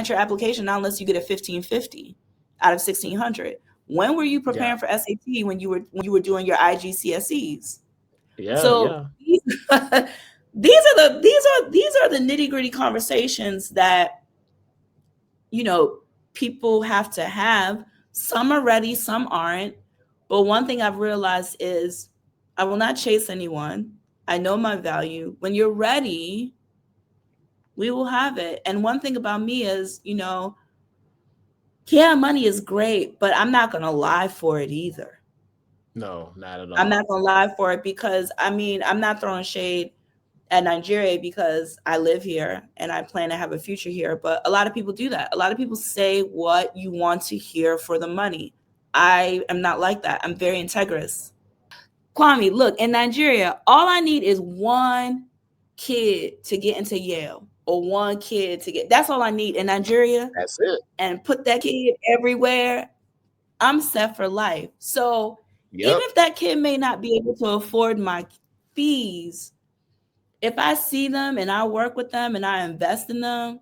your application not unless you get a 1550 out of 1600. When were you Yeah. preparing for SAT when you were doing your IGCSEs? Yeah. So Yeah. these are the nitty-gritty conversations that, you know, people have to have. Some are ready, some aren't. But one thing I've realized is I will not chase anyone. I know my value. When you're ready, we will have it. And one thing about me is, yeah, money is great, but I'm not going to lie for it either. No, not at I'm all. not going to lie for it because, I mean, I'm not throwing shade at Nigeria because I live here and I plan to have a future here. But a lot of people do that. A lot of people say what you want to hear for the money. I am not like that. I'm very integrous. Kwame, look, in Nigeria, all I need is one kid to get into Yale, or one kid to get, that's all I need in Nigeria, That's it. and put that kid everywhere. I'm set for life. So even Yep. if that kid may not be able to afford my fees, if I see them and I work with them and I invest in them,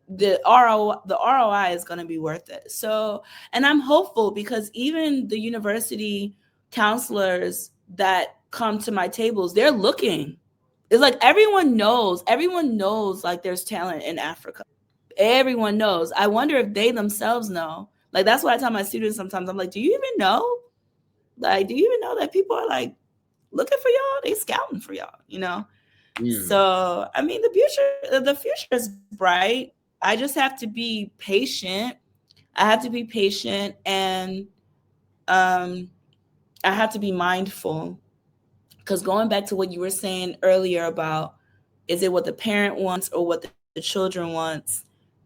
the ROI is going to be worth it. So, and I'm hopeful because even the university counselors that come to my tables, they're looking. It's like everyone knows like there's talent in Africa. Everyone knows. I wonder if they themselves know. Like that's what I tell my students sometimes. I'm like, do you even know? Like, do you even know that people are like looking for y'all? They scouting for y'all? Mm. So, I mean, the future is bright. I just have to be patient. I have to be patient, and um, I have to be mindful. Because going back to what you were saying earlier about, is it what the parent wants or what the children wants?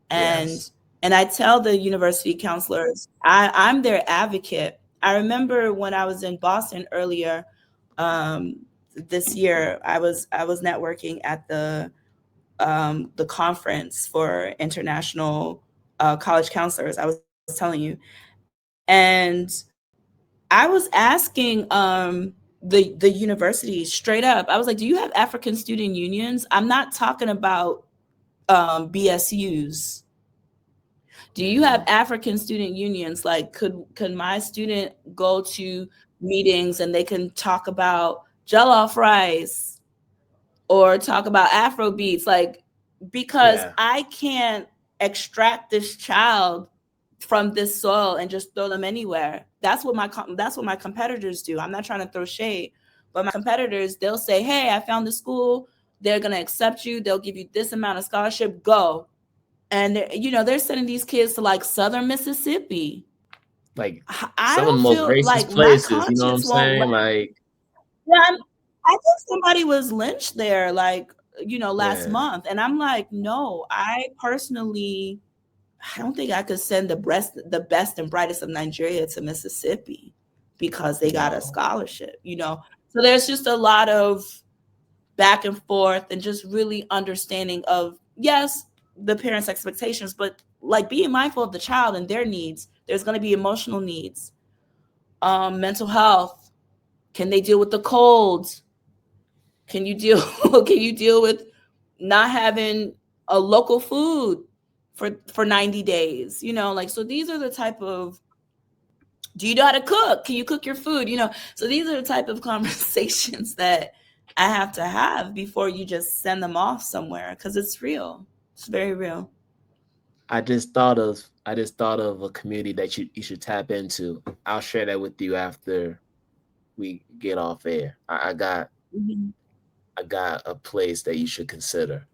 And Yes. and I tell the university counselors, I'm their advocate. I remember when I was in Boston earlier um, this year, I was networking at the conference for international college counselors. I was telling you, and I was asking the university straight up. I was like, "Do you have African student unions?" I'm not talking about BSUs. Do you have Hmm. African student unions? Like, could my student go to meetings and they can talk about jollof rice or talk about Afro beats? Like, because Yeah. I can't extract this child from this soil and just throw them anywhere. That's what my competitors do. I'm not trying to throw shade, but my competitors, they'll say, "Hey, I found the school. They're gonna accept you. They'll give you this amount of scholarship. Go." And they're sending these kids to like southern Mississippi. Like I some of the don't most feel racist like my places, you know what I'm conscience won't let. saying? Like, Yeah, I think somebody was lynched there, like last yeah. month, and I'm like, no, I don't think I could send the best and brightest of Nigeria to Mississippi because they got a No. scholarship. So there's just a lot of back and forth and just really understanding of, yes, the parents' expectations, but like being mindful of the child and their needs. There's going to be emotional needs, mental health. Can they deal with the cold? Can you deal can you deal with not having a local food for 90 days? Like, so these are the type of, do you know how to cook? Can you cook your food? So these are the type of conversations that I have to have before you just send them off somewhere, because it's real. It's very real. I just thought of a community that you should tap into. I'll share that with you after we get off air. I got Mhm. I got a place that you should consider.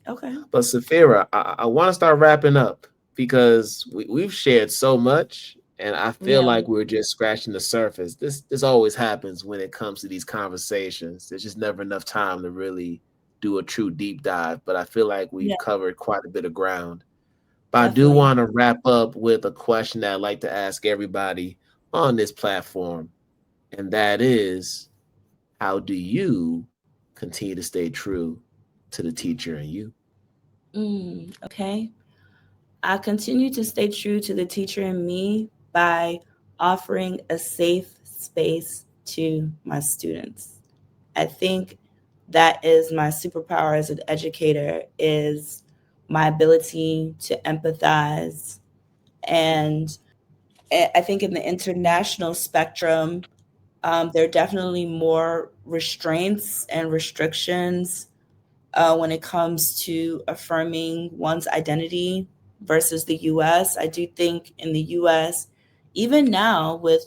Okay. But Safira, I want to start wrapping up because we've shared so much, and I feel Yeah, like we're just scratching the surface. This always happens when it comes to these conversations. There's just never enough time to really do a true deep dive. But I feel like yeah, we've covered quite a bit of ground. But I do definitely. want to wrap up with a question that I like to ask everybody on this platform, and that is, how do you continue to stay true to the teacher in you? Okay. I continue to stay true to the teacher in me by offering a safe space to my students. I think that is my superpower as an educator is my ability to empathize. And I think in the international spectrum, there are definitely more restraints and restrictions when it comes to affirming one's identity versus the US. I do think in the US, even now with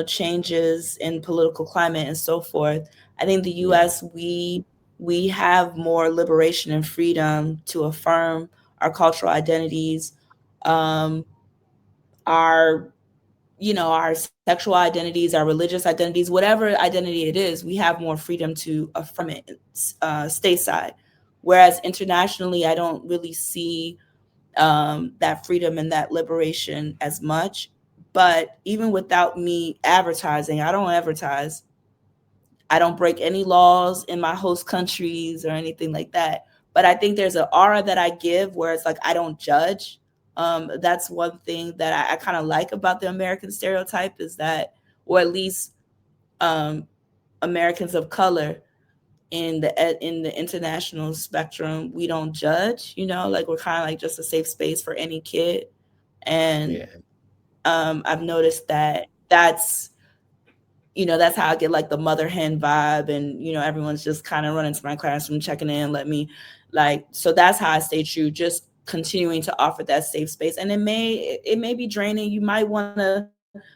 changes in political climate and so forth, I think the Yeah, US we have more liberation and freedom to affirm our cultural identities, um, our our sexual identities, our religious identities, whatever identity it is, we have more freedom to affirm it stateside. Whereas internationally, I don't really see that freedom and that liberation as much. But even without me advertising, I don't advertise. I don't break any laws in my host countries or anything like that. But I think there's an aura that I give where it's like I don't judge. That's one thing that I kind of like about the American stereotype is that, or at least um, Americans of color in the international spectrum, we don't judge. Like we're kind of like just a safe space for any kid. And yeah. I've noticed that that's how I get like the mother hen vibe, and everyone's just kind of running to my classroom, checking in, let me like. So that's how I stay true, just continuing to offer that safe space. And it may be draining. You might want to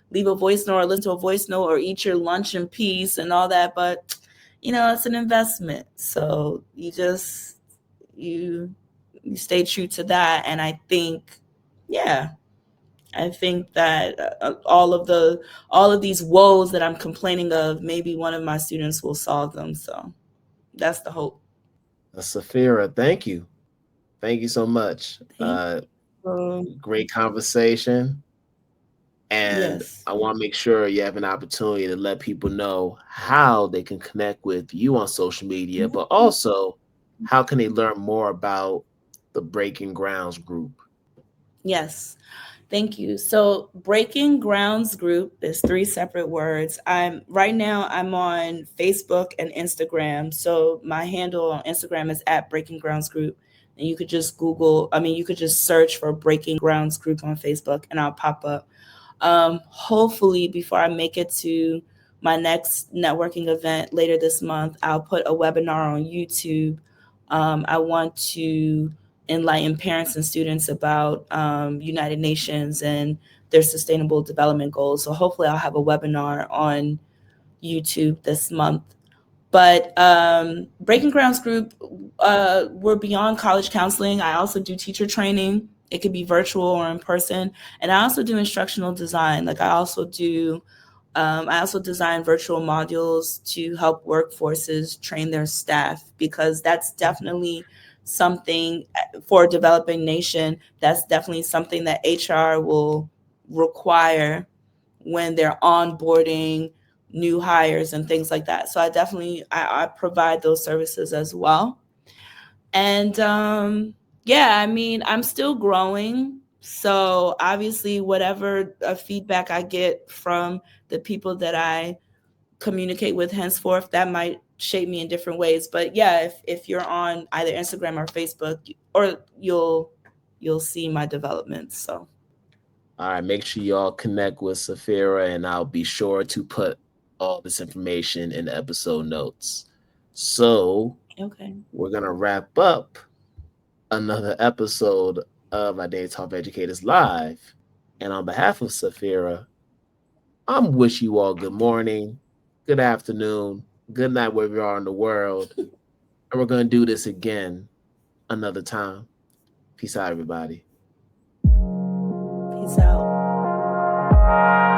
leave a voice note or listen to a voice note or eat your lunch in peace and all that, but it's an investment. So you you stay true to that, and I think, yeah, I think that all of these woes that I'm complaining of, maybe one of my students will solve them. So that's the hope. Safira, thank you. Thank you so much. Thank you. Great conversation. And Yes. I want to make sure you have an opportunity to let people know how they can connect with you on social media, but Mhm. also how can they learn more about the Breaking Grounds group? Yes. Thank you. So, Breaking Grounds Group is three separate words. I'm on Facebook and Instagram. So, my handle on Instagram is at Breaking Grounds Group. And you could just you could just search for Breaking Grounds Group on Facebook and I'll pop up. Hopefully, before I make it to my next networking event later this month, I'll put a webinar on YouTube. I want to enlighten parents and students about United Nations and their sustainable development goals. So hopefully I'll have a webinar on YouTube this month. But Breaking Grounds Group, we're beyond college counseling. I also do teacher training. It could be virtual or in person. And I also do instructional design. Like I also design virtual modules to help workforces train their staff, because that's definitely something for a developing nation. That's definitely something that HR will require when they're onboarding new hires and things like that. So I provide those services as well. And yeah, I mean, I'm still growing. So obviously, whatever feedback I get from the people that I communicate with henceforth, that might shape me in different ways. But yeah, if you're on either Instagram or Facebook, or you'll see my developments. So All right, make sure y'all connect with Safira, and I'll be sure to put all this information in the episode notes. So, okay, we're going to wrap up another episode of My Daily Talk Educators Live. And on behalf of Safira, I'm wish you all good morning, good afternoon, good night wherever you are in the world. And we're going to do this again another time. Peace out, everybody. Peace out.